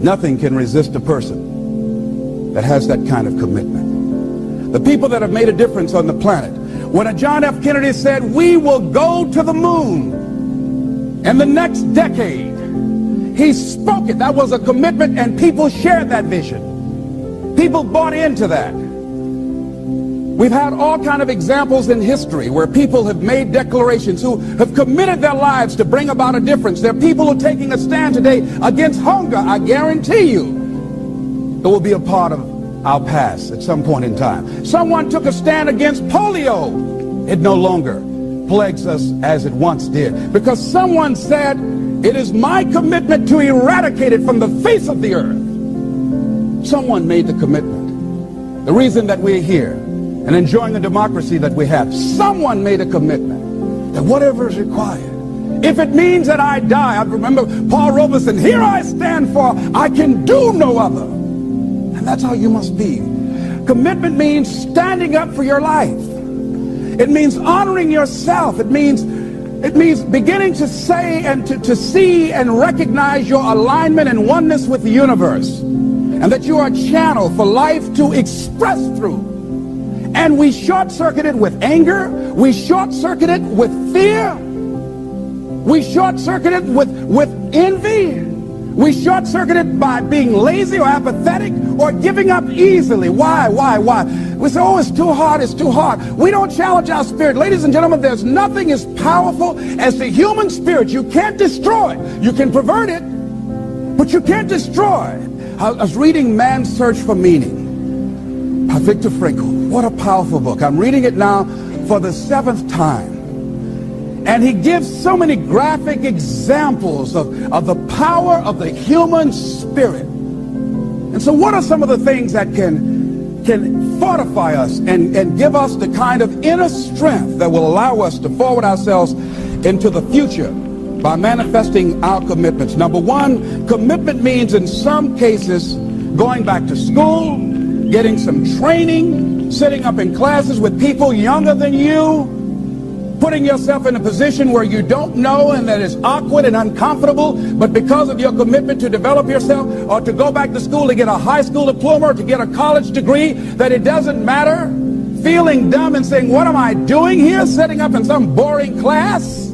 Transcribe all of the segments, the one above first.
Nothing can resist a person that has that kind of commitment. The people that have made a difference on the planet. When a John F. Kennedy said, we will go to the moon in the next decade, he spoke it. That was a commitment, and people shared that vision. People bought into that. We've had all kind of examples in history where people have made declarations, who have committed their lives to bring about a difference. There are people who are taking a stand today against hunger. I guarantee you it will be a part of our past at some point in time. Someone took a stand against polio. It no longer plagues us as it once did, because someone said, it is my commitment to eradicate it from the face of the earth. Someone made the commitment. The reason that we're here and enjoying the democracy that we have, someone made a commitment that whatever is required, if it means that I die. I remember Paul Robeson, here I stand, for I can do no other. And that's how you must be. Commitment means standing up for your life. It means honoring yourself. It means beginning to say and to see and recognize your alignment and oneness with the universe, and that you are a channel for life to express through. And we short-circuit it with anger. We short-circuit it with fear. We short-circuit it with envy. We short-circuit it by being lazy or apathetic or giving up easily. Why? We say, oh, it's too hard, it's too hard. We don't challenge our spirit. Ladies and gentlemen, there's nothing as powerful as the human spirit. You can't destroy it. You can pervert it, but you can't destroy it. I was reading Man's Search for Meaning by Viktor Frankl. What a powerful book. I'm reading it now for the 7th time. And he gives so many graphic examples of the power of the human spirit. And so what are some of the things that can fortify us and give us the kind of inner strength that will allow us to forward ourselves into the future by manifesting our commitments? Number one, commitment means in some cases going back to school, getting some training, sitting up in classes with people younger than you, putting yourself in a position where you don't know and that is awkward and uncomfortable, but because of your commitment to develop yourself, or to go back to school to get a high school diploma or to get a college degree, that it doesn't matter, feeling dumb and saying, what am I doing here, sitting up in some boring class?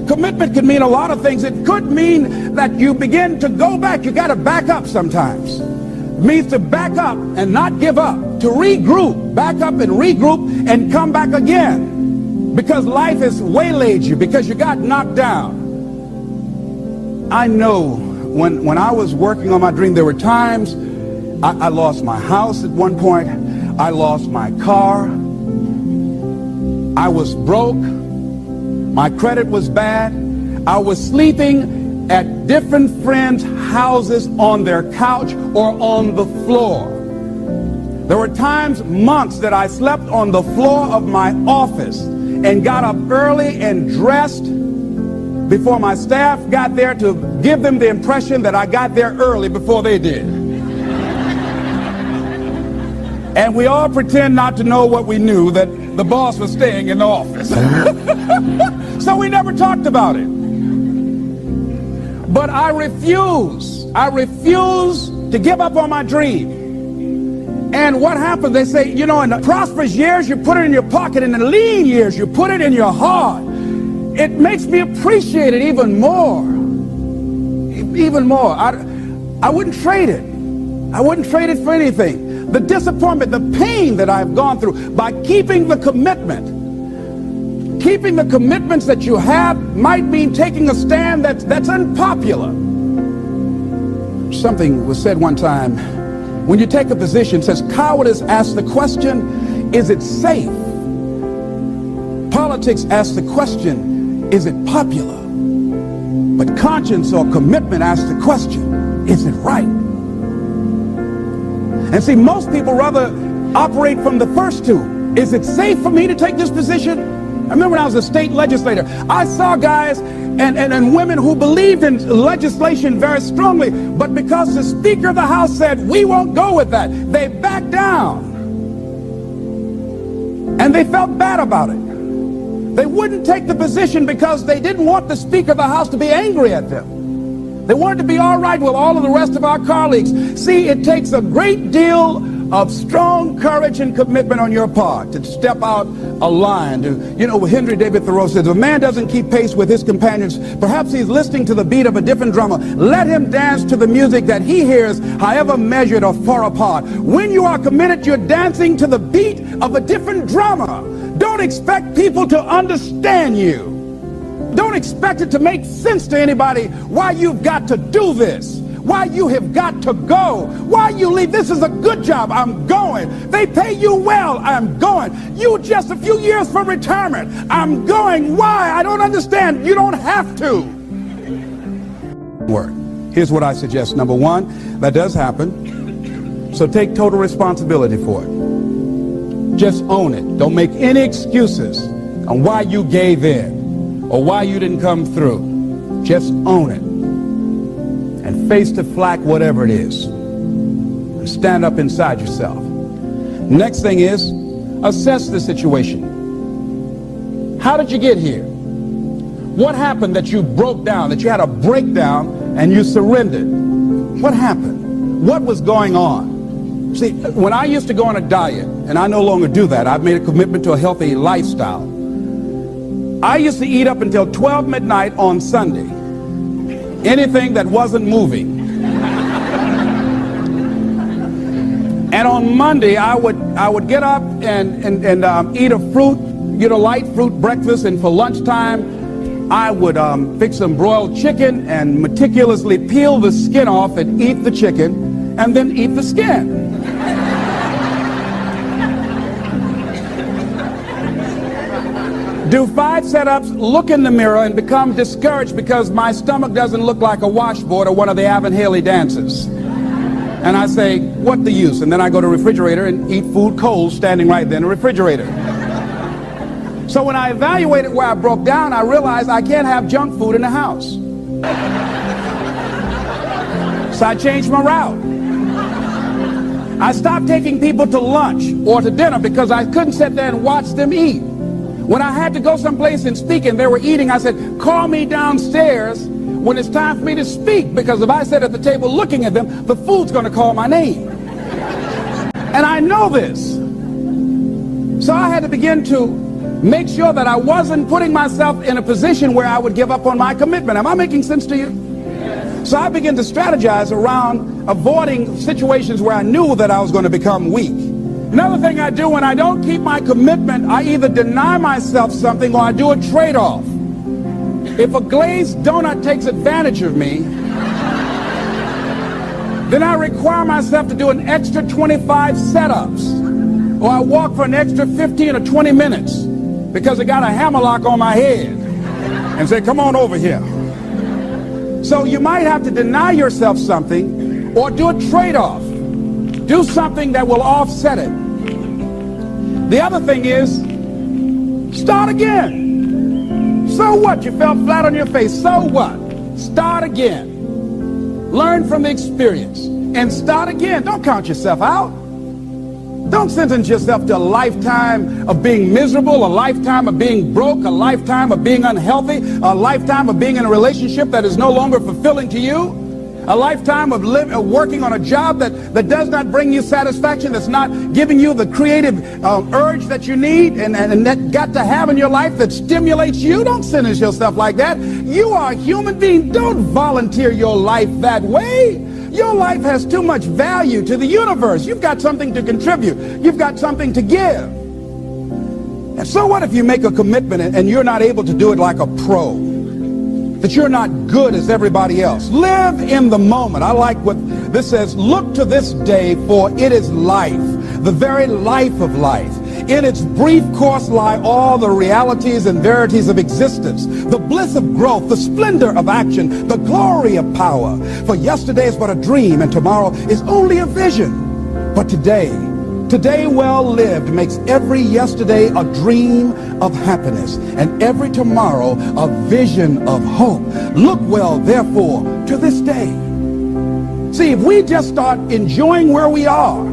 Commitment could mean a lot of things. It could mean that you begin to go back. You got to back up sometimes. It means to back up and not give up, to regroup, back up and regroup and come back again. Because life has waylaid you, because you got knocked down. I know when I was working on my dream, there were times I lost my house at one point. I lost my car. I was broke. My credit was bad. I was sleeping at different friends' houses on their couch or on the floor. There were times, months, that I slept on the floor of my office and got up early and dressed before my staff got there to give them the impression that I got there early before they did. And we all pretend not to know what we knew, that the boss was staying in the office. So we never talked about it. But I refuse to give up on my dream. And what happens, they say, you know, in the prosperous years, you put it in your pocket. In the lean years, you put it in your heart. It makes me appreciate it even more. Even more. I wouldn't trade it. I wouldn't trade it for anything. The disappointment, the pain that I've gone through by keeping the commitment. Keeping the commitments that you have might mean taking a stand that's unpopular. Something was said one time. When you take a position, it says cowardice asks the question, is it safe? Politics asks the question, is it popular? But conscience or commitment asks the question, is it right? And see, most people rather operate from the first two. Is it safe for me to take this position? I remember when I was a state legislator, I saw guys and women who believed in legislation very strongly, but because the Speaker of the House said, we won't go with that, they backed down. And they felt bad about it. They wouldn't take the position because they didn't want the Speaker of the House to be angry at them. They wanted to be all right with all of the rest of our colleagues. See, it takes a great deal of strong courage and commitment on your part to step out a line. Henry David Thoreau says, if a man doesn't keep pace with his companions, perhaps he's listening to the beat of a different drummer. Let him dance to the music that he hears, however measured or far apart. When you are committed, you're dancing to the beat of a different drummer. Don't expect people to understand you. Don't expect it to make sense to anybody why you've got to do this, why you have got to go, why you leave. This is a good job. I'm going. They pay you well. I'm going. You just a few years from retirement. I'm going. Why? I don't understand. You don't have to. Here's what I suggest. Number one, that does happen. So take total responsibility for it. Just own it. Don't make any excuses on why you gave in or why you didn't come through. Just own it and face the flack, whatever it is, and stand up inside yourself. Next thing is, assess the situation. How did you get here? What happened that you broke down, that you had a breakdown and you surrendered? What happened? What was going on? See, when I used to go on a diet, and I no longer do that, I've made a commitment to a healthy lifestyle. I used to eat up until 12 midnight on Sunday. Anything that wasn't moving. And on Monday, I would get up and eat a fruit, light fruit breakfast, and for lunchtime, I would fix some broiled chicken and meticulously peel the skin off and eat the chicken, and then eat the skin. Do 5 setups, look in the mirror, and become discouraged because my stomach doesn't look like a washboard or one of the Avon Haley dances. And I say, what the use? And then I go to the refrigerator and eat food cold standing right there in the refrigerator. So when I evaluated where I broke down, I realized I can't have junk food in the house. So I changed my route. I stopped taking people to lunch or to dinner because I couldn't sit there and watch them eat. When I had to go someplace and speak and they were eating, I said, call me downstairs when it's time for me to speak, because if I sit at the table looking at them, the food's going to call my name. And I know this. So I had to begin to make sure that I wasn't putting myself in a position where I would give up on my commitment. Am I making sense to you? So I began to strategize around avoiding situations where I knew that I was going to become weak. Another thing I do when I don't keep my commitment, I either deny myself something or I do a trade-off. If a glazed donut takes advantage of me, then I require myself to do an extra 25 setups, or I walk for an extra 15 or 20 minutes because I got a hammerlock on my head and say, come on over here. So you might have to deny yourself something or do a trade-off. Do something that will offset it. The other thing is, start again. So what? You fell flat on your face. So what? Start again. Learn from the experience and start again. Don't count yourself out. Don't sentence yourself to a lifetime of being miserable, a lifetime of being broke, a lifetime of being unhealthy, a lifetime of being in a relationship that is no longer fulfilling to you. A lifetime of working on a job that does not bring you satisfaction, that's not giving you the creative urge that you need and that got to have in your life that stimulates you. Don't sentence yourself like that. You are a human being. Don't volunteer your life that way. Your life has too much value to the universe. You've got something to contribute. You've got something to give. And so what if you make a commitment and you're not able to do it like a pro? That you're not good as everybody else. Live in the moment. I like what this says. Look to this day, for it is life, the very life of life. In its brief course lie all the realities and verities of existence, the bliss of growth, the splendor of action, the glory of power. For yesterday is but a dream, and tomorrow is only a vision. But today well lived makes every yesterday a dream of happiness, and every tomorrow a vision of hope. Look well, therefore, to this day. See, if we just start enjoying where we are,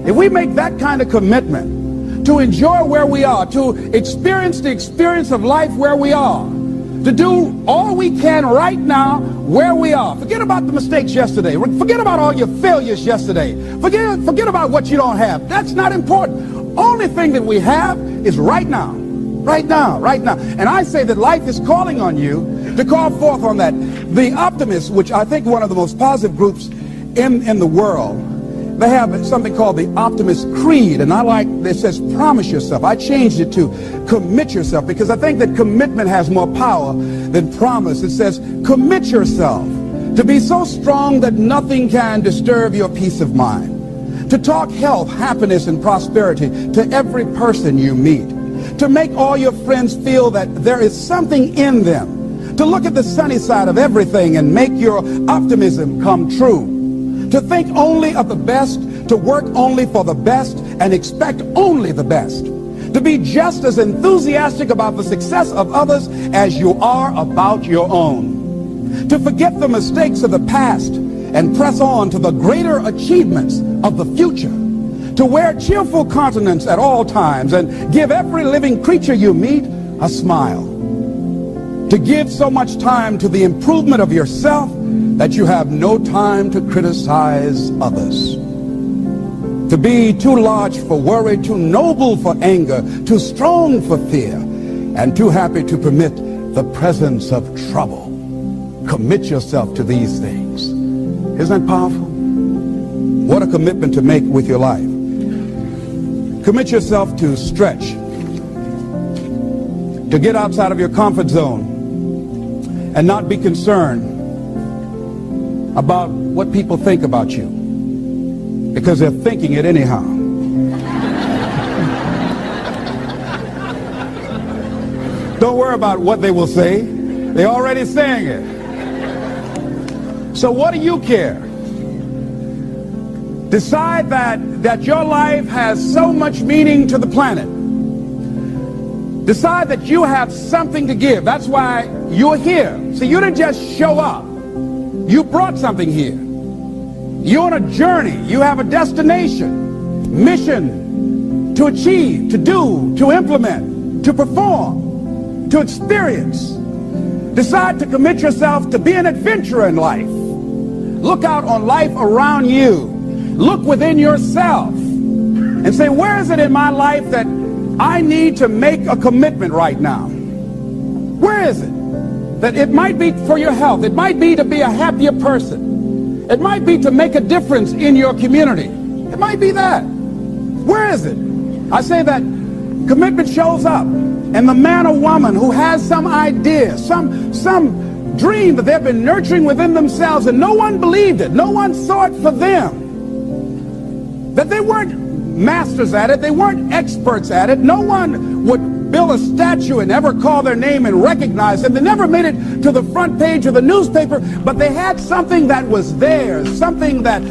if we make that kind of commitment to enjoy where we are, to experience the experience of life where we are, to do all we can right now where we are. Forget about the mistakes yesterday. Forget about all your failures yesterday. Forget about what you don't have. That's not important. Only thing that we have is right now. Right now, right now. And I say that life is calling on you to call forth on that. The optimists, which I think one of the most positive groups in the world, they have something called the Optimist Creed, and I like, it says promise yourself. I changed it to commit yourself, because I think that commitment has more power than promise. It says commit yourself to be so strong that nothing can disturb your peace of mind, to talk health, happiness, and prosperity to every person you meet, to make all your friends feel that there is something in them, to look at the sunny side of everything and make your optimism come true, to think only of the best, to work only for the best, and expect only the best, to be just as enthusiastic about the success of others as you are about your own, to forget the mistakes of the past and press on to the greater achievements of the future, to wear cheerful countenance at all times and give every living creature you meet a smile, to give so much time to the improvement of yourself that you have no time to criticize others, to be too large for worry, too noble for anger, too strong for fear, and too happy to permit the presence of trouble. Commit yourself to these things. Isn't that powerful? What a commitment to make with your life. Commit yourself to stretch, to get outside of your comfort zone and not be concerned about what people think about you, because they're thinking it anyhow. Don't worry about what they will say. They're already saying it. So what do you care? Decide that your life has so much meaning to the planet. Decide that you have something to give. That's why you're here. See, you didn't just show up. You brought something here. You're on a journey. You have a destination, mission to achieve, to do, to implement, to perform, to experience. Decide to commit yourself to be an adventurer in life. Look out on life around you. Look within yourself and say, where is it in my life that I need to make a commitment right now? Where is it? That it might be for your health. It might be to be a happier person. It might be to make a difference in your community. It might be that. Where is it? I say that commitment shows up, and the man or woman who has some idea, some dream that they've been nurturing within themselves, and no one believed it, no one saw it for them, that they weren't masters at it, they weren't experts at it, no one would build a statue and ever call their name and recognize them. They never made it to the front page of the newspaper, but they had something that was theirs, something that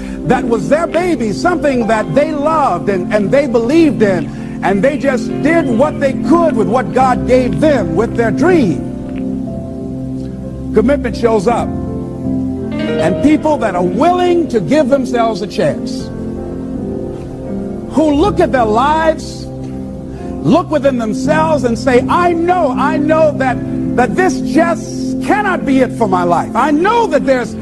was their baby, something that they loved and they believed in, and they just did what they could with what God gave them with their dream. Commitment shows up, and people that are willing to give themselves a chance, who look at their lives, look within themselves and say, I know that this just cannot be it for my life. I know that there's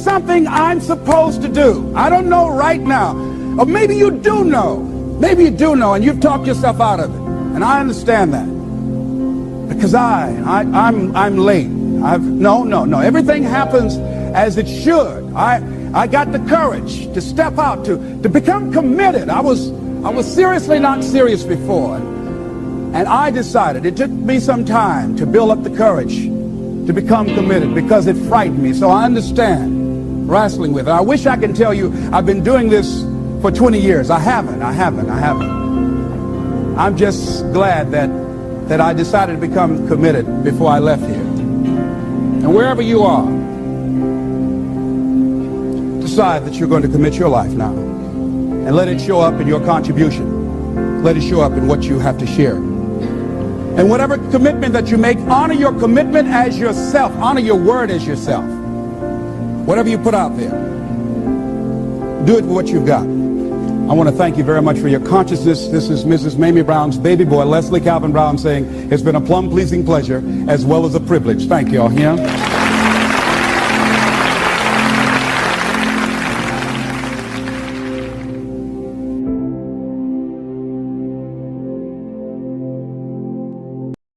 something I'm supposed to do. I don't know right now. Or maybe you do know. Maybe you do know, and you've talked yourself out of it. And I understand that. Because I'm late. No. Everything happens as it should. I got the courage to step out, to become committed. I was seriously not serious before. And I decided, it took me some time to build up the courage to become committed, because it frightened me. So I understand wrestling with it. I wish I could tell you I've been doing this for 20 years. I haven't. I'm just glad that I decided to become committed before I left here. And wherever you are, decide that you're going to commit your life now. And let it show up in your contribution. Let it show up in what you have to share. And whatever commitment that you make, honor your commitment as yourself. Honor your word as yourself. Whatever you put out there, do it with what you've got. I want to thank you very much for your consciousness. This is Mrs. Mamie Brown's baby boy, Leslie Calvin Brown, saying it's been a plum-pleasing pleasure as well as a privilege. Thank you all. Yeah.